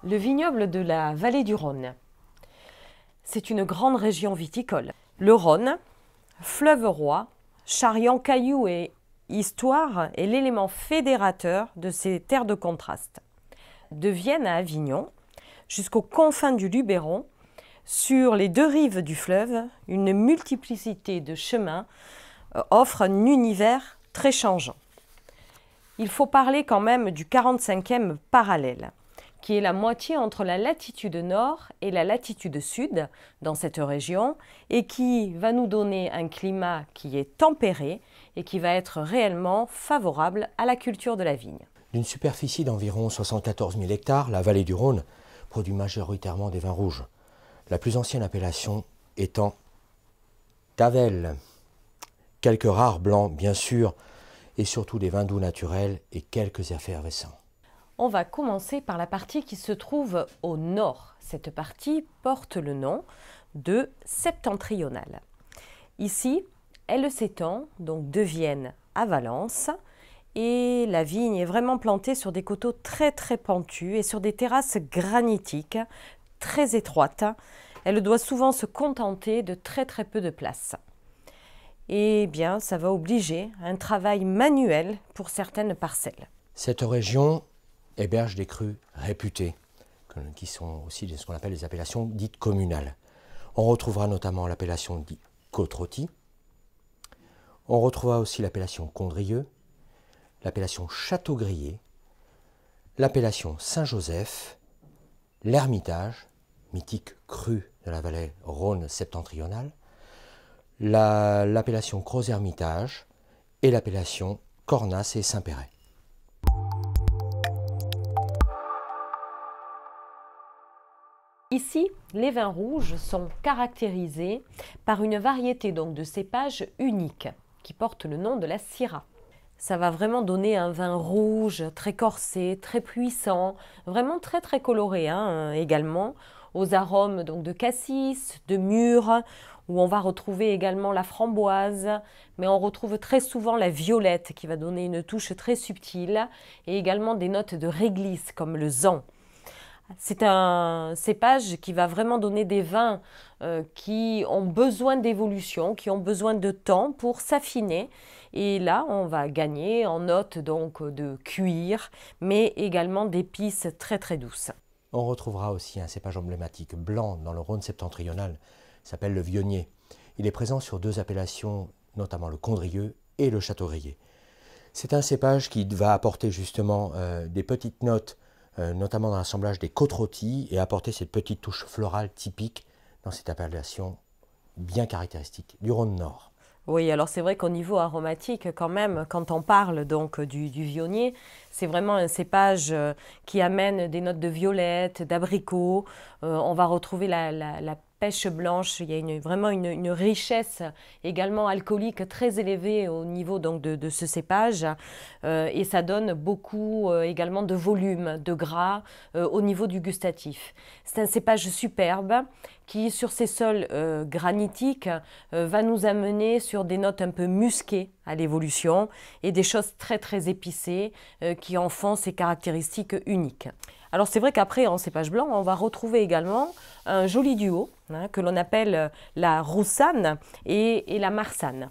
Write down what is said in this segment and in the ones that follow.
Le vignoble de la vallée du Rhône. C'est une grande région viticole. Le Rhône, fleuve roi, charriant cailloux et histoire, est l'élément fédérateur de ces terres de contraste. De Vienne à Avignon, jusqu'aux confins du Luberon, sur les deux rives du fleuve, une multiplicité de chemins offre un univers très changeant. Il faut parler quand même du 45e parallèle, qui est la moitié entre la latitude nord et la latitude sud dans cette région et qui va nous donner un climat qui est tempéré et qui va être réellement favorable à la culture de la vigne. D'une superficie d'environ 74 000 hectares, la vallée du Rhône produit majoritairement des vins rouges, la plus ancienne appellation étant Tavel. Quelques rares blancs, bien sûr, et surtout des vins doux naturels et quelques effervescents. On va commencer par la partie qui se trouve au nord. Cette partie porte le nom de septentrionale. Ici, elle s'étend donc de Vienne à Valence et la vigne est vraiment plantée sur des coteaux très pentus et sur des terrasses granitiques très étroites. Elle doit souvent se contenter de très peu de place. Et bien, ça va obliger un travail manuel pour certaines parcelles. Cette région héberge des crus réputés, qui sont aussi ce qu'on appelle les appellations dites communales. On retrouvera notamment l'appellation dite Côte-Rôtie. On retrouvera aussi l'appellation Condrieu, l'appellation Château-Grillé, l'appellation Saint-Joseph, l'Hermitage, mythique cru de la vallée Rhône septentrionale, l'appellation Gros-Hermitage et l'appellation Cornas et Saint-Péret. Ici, les vins rouges sont caractérisés par une variété donc de cépages uniques qui porte le nom de la Syrah. Ça va vraiment donner un vin rouge très corsé, très puissant, vraiment très coloré également, aux arômes donc de cassis, de mûre, où on va retrouver également la framboise, mais on retrouve très souvent la violette qui va donner une touche très subtile et également des notes de réglisse comme le zan. C'est un cépage qui va vraiment donner des vins qui ont besoin d'évolution, qui ont besoin de temps pour s'affiner. Et là, on va gagner en notes donc de cuir, mais également d'épices très douces. On retrouvera aussi un cépage emblématique blanc dans le Rhône septentrional, il s'appelle le Vionnier. Il est présent sur deux appellations, notamment le Condrieu et le Château-Grillé. C'est un cépage qui va apporter justement des petites notes, notamment dans l'assemblage des côte-rôties, et apporter cette petite touche florale typique dans cette appellation bien caractéristique du Rhône Nord. Oui, alors c'est vrai qu'au niveau aromatique, quand même, quand on parle donc du Vionnier, c'est vraiment un cépage qui amène des notes de violette, d'abricot. On va retrouver la pêche blanche. Il y a vraiment une richesse également alcoolique très élevée au niveau donc de ce cépage. Et ça donne beaucoup également de volume, de gras au niveau du gustatif. C'est un cépage superbe qui, sur ces sols granitiques, va nous amener sur des notes un peu musquées à l'évolution et des choses très épicées qui en font ses caractéristiques uniques. Alors c'est vrai qu'après, en cépage blanc, on va retrouver également un joli duo que l'on appelle la Roussanne et la Marsanne.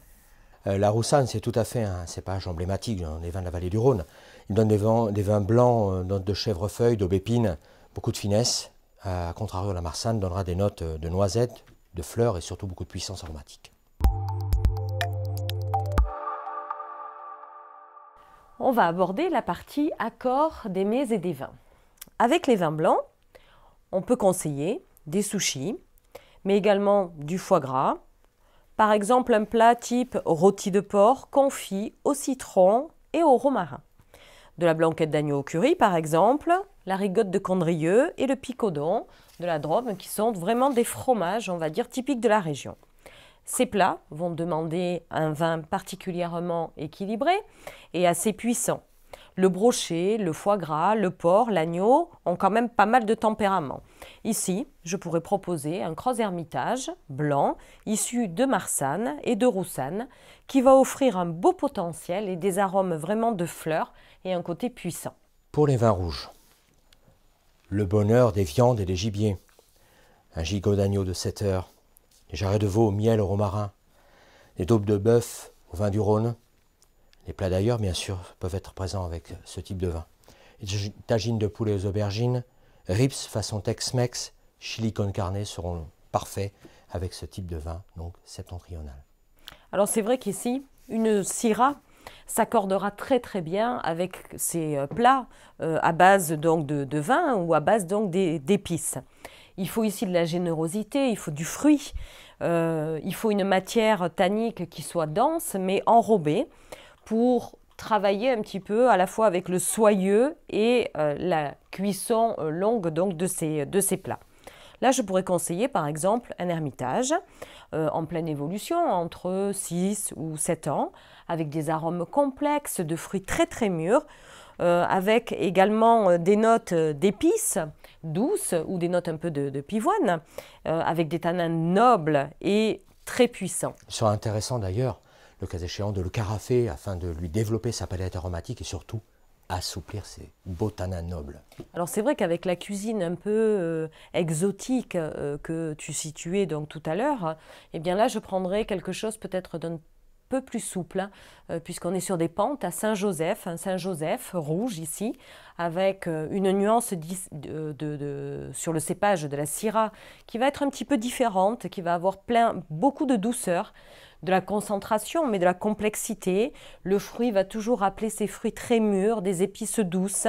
La Roussanne, c'est tout à fait un cépage emblématique dans les vins de la vallée du Rhône. Il donne des vins blancs, notes de chèvrefeuille, d'aubépine, beaucoup de finesse. À contrario, la Marsanne donnera des notes de noisettes, de fleurs et surtout beaucoup de puissance aromatique. On va aborder la partie accord des mets et des vins. Avec les vins blancs, on peut conseiller des sushis, mais également du foie gras. Par exemple, un plat type rôti de porc confit au citron et au romarin. De la blanquette d'agneau au curry, par exemple, la rigotte de Condrieu et le picodon de la Drôme, qui sont vraiment des fromages, on va dire, typiques de la région. Ces plats vont demander un vin particulièrement équilibré et assez puissant. Le brochet, le foie gras, le porc, l'agneau ont quand même pas mal de tempérament. Ici, je pourrais proposer un Gros-Hermitage blanc issu de Marsanne et de Roussanne qui va offrir un beau potentiel et des arômes vraiment de fleurs et un côté puissant. Pour les vins rouges, le bonheur des viandes et des gibiers. Un gigot d'agneau de 7 heures, des jarrets de veau au miel au romarin, des daubes de bœuf au vin du Rhône. Les plats d'ailleurs, bien sûr, peuvent être présents avec ce type de vin. Les tagines de poulet aux aubergines, rips façon Tex-Mex, chili con carne seront parfaits avec ce type de vin, donc septentrional. Alors c'est vrai qu'ici, une syrah s'accordera très très bien avec ces plats à base donc de vin ou à base donc d'épices. Il faut ici de la générosité, il faut du fruit, il faut une matière tannique qui soit dense mais enrobée pour travailler un petit peu à la fois avec le soyeux et la cuisson longue donc de ces plats. Là, je pourrais conseiller par exemple un ermitage en pleine évolution, entre 6 ou 7 ans, avec des arômes complexes, de fruits très très mûrs, avec également des notes d'épices douces ou des notes un peu de pivoine, avec des tanins nobles et très puissants. Il sera intéressant d'ailleurs, le cas échéant, de le carafer afin de lui développer sa palette aromatique et surtout assouplir ses beaux tanins nobles. Alors c'est vrai qu'avec la cuisine un peu exotique que tu situais donc tout à l'heure, eh bien là je prendrais quelque chose peut-être d'un peu plus souple, puisqu'on est sur des pentes à Saint-Joseph, un Saint-Joseph rouge ici, avec une nuance sur le cépage de la Syrah qui va être un petit peu différente, qui va avoir beaucoup de douceur, de la concentration, mais de la complexité. Le fruit va toujours rappeler ces fruits très mûrs, des épices douces,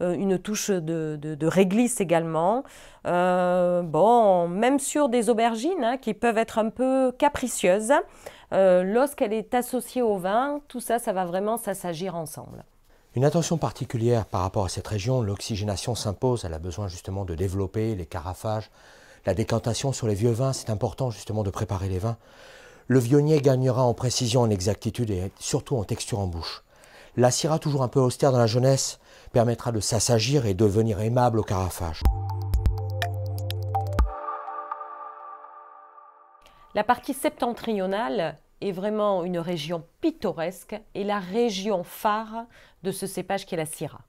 une touche de réglisse également. Bon, même sur des aubergines qui peuvent être un peu capricieuses, lorsqu'elle est associée au vin, tout ça, ça va vraiment s'assagir ensemble. Une attention particulière par rapport à cette région, l'oxygénation s'impose, elle a besoin justement de développer les carafages, la décantation sur les vieux vins, c'est important justement de préparer les vins. Le vionnier gagnera en précision, en exactitude et surtout en texture en bouche. La Syrah, toujours un peu austère dans la jeunesse, permettra de s'assagir et de devenir aimable au carafage. La partie septentrionale est vraiment une région pittoresque et la région phare de ce cépage qui est la Syrah.